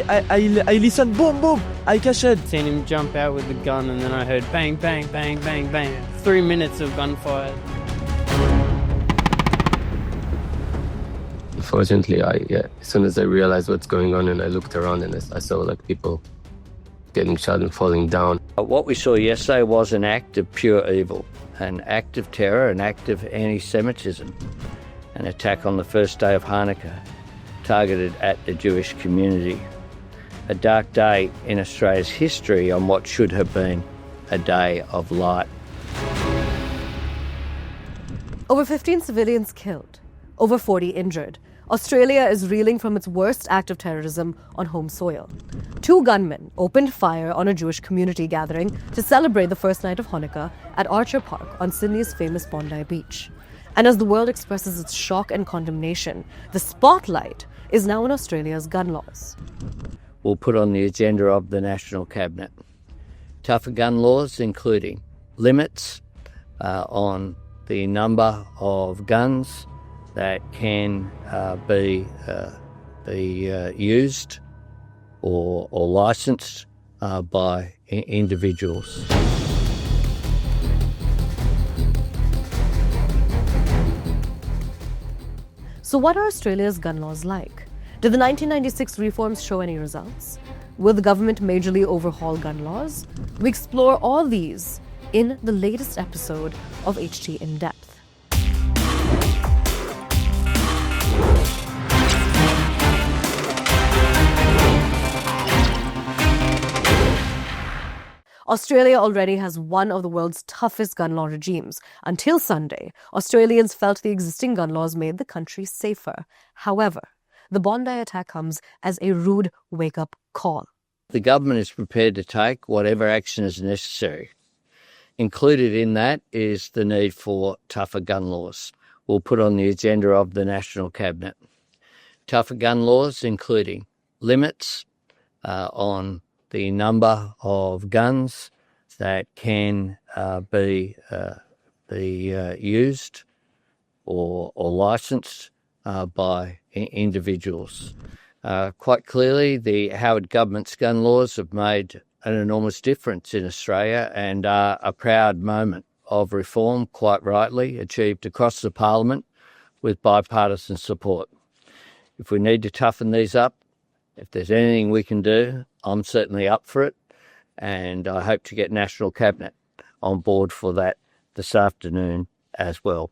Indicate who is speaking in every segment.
Speaker 1: I listened, boom, boom, I cashed.
Speaker 2: Seen him jump out with the gun, and then I heard bang, bang, bang, bang, bang. 3 minutes of gunfire.
Speaker 3: Fortunately, as soon as I realized what's going on and I looked around and I saw like people getting shot and falling down.
Speaker 4: What we saw yesterday was an act of pure evil, an act of terror, an act of anti-Semitism, an attack on the first day of Hanukkah targeted at the Jewish community. A dark day in Australia's history on what should have been a day of light.
Speaker 5: Over 15 civilians killed, over 40 injured. Australia is reeling from its worst act of terrorism on home soil. 2 gunmen opened fire on a Jewish community gathering to celebrate the first night of Hanukkah at Archer Park on Sydney's famous Bondi Beach. And as the world expresses its shock and condemnation, the spotlight is now on Australia's gun laws.
Speaker 4: We'll put on the agenda of the National Cabinet tougher gun laws, including limits on the number of guns that can be used or licensed by individuals.
Speaker 5: So what are Australia's gun laws like? Did the 1996 reforms show any results? Will the government majorly overhaul gun laws? We explore all these in the latest episode of HT In Depth. Australia already has one of the world's toughest gun law regimes. Until Sunday, Australians felt the existing gun laws made the country safer. However, the Bondi attack comes as a rude wake-up call.
Speaker 4: The government is prepared to take whatever action is necessary. Included in that is the need for tougher gun laws. We'll put on the agenda of the National Cabinet tougher gun laws, including limits on the number of guns that can be used or licensed by individuals. Quite clearly, the Howard government's gun laws have made an enormous difference in Australia and are a proud moment of reform, quite rightly, achieved across the Parliament with bipartisan support. If we need to toughen these up, if there's anything we can do, I'm certainly up for it, and I hope to get National Cabinet on board for that this afternoon as well.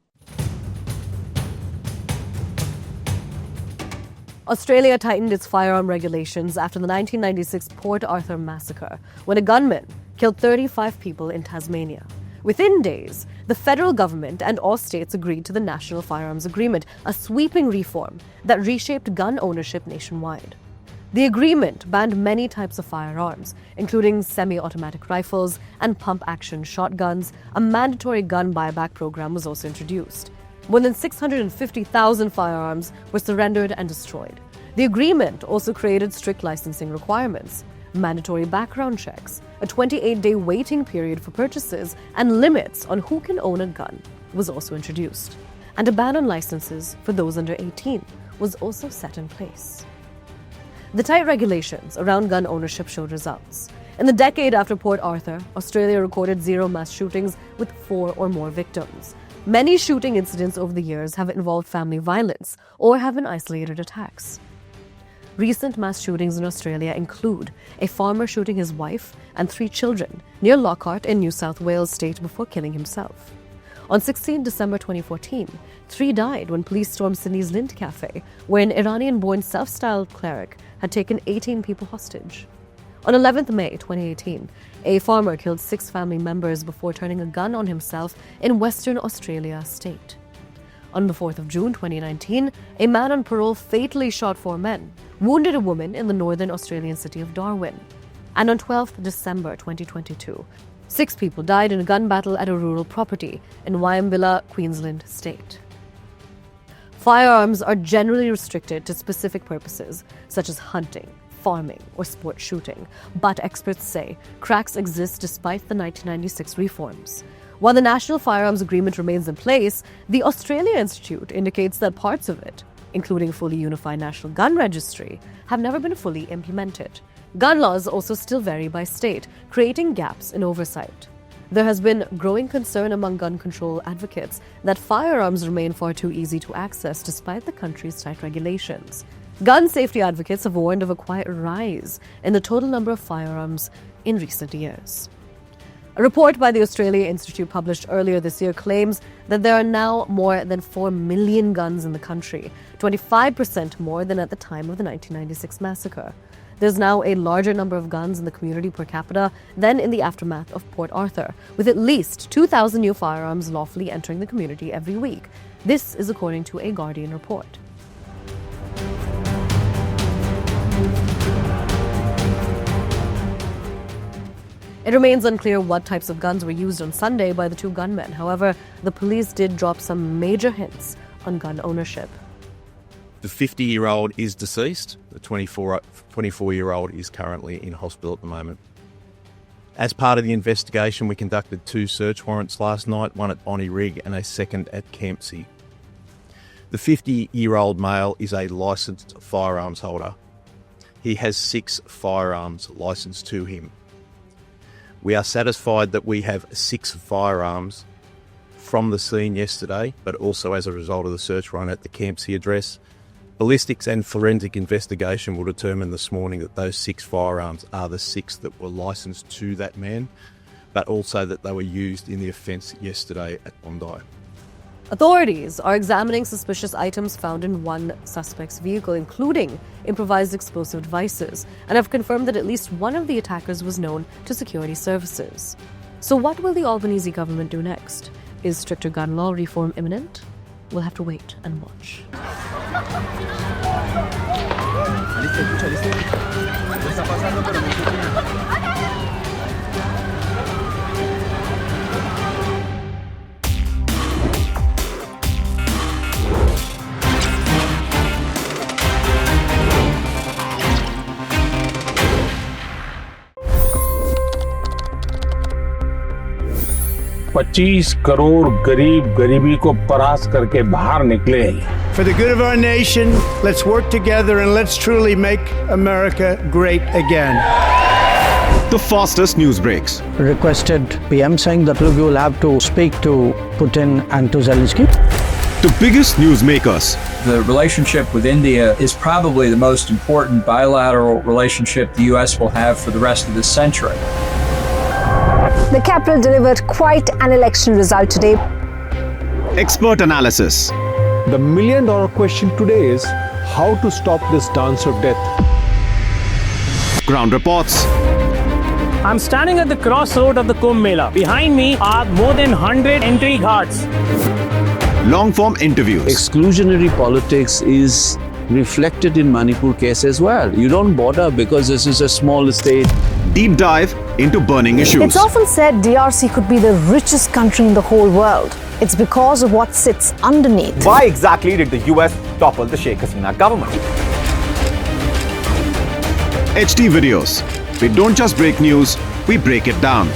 Speaker 5: Australia tightened its firearm regulations after the 1996 Port Arthur massacre, when a gunman killed 35 people in Tasmania. Within days, the federal government and all states agreed to the National Firearms Agreement, a sweeping reform that reshaped gun ownership nationwide. The agreement banned many types of firearms, including semi-automatic rifles and pump-action shotguns. A mandatory gun buyback program was also introduced. More than 650,000 firearms were surrendered and destroyed. The agreement also created strict licensing requirements, mandatory background checks, a 28-day waiting period for purchases, and limits on who can own a gun was also introduced. And a ban on licenses for those under 18 was also set in place. The tight regulations around gun ownership showed results. In the decade after Port Arthur, Australia recorded 0 mass shootings with 4 or more victims. Many shooting incidents over the years have involved family violence or have been isolated attacks. Recent mass shootings in Australia include a farmer shooting his wife and 3 children near Lockhart in New South Wales state before killing himself. On 16 December 2014, 3 died when police stormed Sydney's Lind Cafe, where an Iranian-born self-styled cleric had taken 18 people hostage. On 11th May 2018, a farmer killed 6 family members before turning a gun on himself in Western Australia state. On the 4th of June 2019, a man on parole fatally shot 4 men, wounded a woman in the northern Australian city of Darwin. And on 12th December 2022, 6 people died in a gun battle at a rural property in Wyambilla, Queensland state. Firearms are generally restricted to specific purposes, such as hunting, farming, or sport shooting. But experts say cracks exist despite the 1996 reforms. While the National Firearms Agreement remains in place, the Australia Institute indicates that parts of it including fully unified national gun registry, have never been fully implemented. Gun laws also still vary by state, creating gaps in oversight. There has been growing concern among gun control advocates that firearms remain far too easy to access despite the country's tight regulations. Gun safety advocates have warned of a quiet rise in the total number of firearms in recent years. A report by the Australia Institute published earlier this year claims that there are now more than 4 million guns in the country, 25% more than at the time of the 1996 massacre. There's now a larger number of guns in the community per capita than in the aftermath of Port Arthur, with at least 2,000 new firearms lawfully entering the community every week. This is according to a Guardian report. It remains unclear what types of guns were used on Sunday by the two gunmen. However, the police did drop some major hints on gun ownership.
Speaker 6: The 50-year-old is deceased. The 24-year-old is currently in hospital at the moment. As part of the investigation, we conducted 2 search warrants last night, one at Bondi Rig and a second at Campsie. The 50-year-old male is a licensed firearms holder. He has 6 firearms licensed to him. We are satisfied that we have 6 firearms from the scene yesterday, but also as a result of the search warrant at the Campsie address. Ballistics and forensic investigation will determine this morning that those 6 firearms are the 6 that were licensed to that man, but also that they were used in the offence yesterday at Bondi.
Speaker 5: Authorities are examining suspicious items found in one suspect's vehicle, including improvised explosive devices, and have confirmed that at least one of the attackers was known to security services. So what will the Albanese government do next? Is stricter gun law reform imminent? We'll have to wait and watch.
Speaker 7: $25 crore गरीब गरीबी को परास्त करके बाहर निकले।
Speaker 8: For the good of our nation, let's work together and let's truly make America great again.
Speaker 9: The fastest news breaks.
Speaker 10: Requested PM saying that look, you will have to speak to Putin and to Zelensky.
Speaker 9: The biggest news makers.
Speaker 11: The relationship with India is probably the most important bilateral relationship the US will have for the rest of this century.
Speaker 12: The capital delivered quite an election result today.
Speaker 9: Expert analysis.
Speaker 7: The million-dollar question today is how to stop this dance of death.
Speaker 9: Ground reports.
Speaker 13: I'm standing at the crossroad of the Kumbh Mela. Behind me are more than 100 entry ghats.
Speaker 9: Long-form interviews.
Speaker 14: Exclusionary politics is reflected in Manipur case as well. You don't bother because this is a small state.
Speaker 9: Deep dive into burning issues.
Speaker 12: It's often said DRC could be the richest country in the whole world. It's because of what sits underneath.
Speaker 15: Why exactly did the US topple the Sheikh Hasina government?
Speaker 9: HT videos. We don't just break news, we break it down.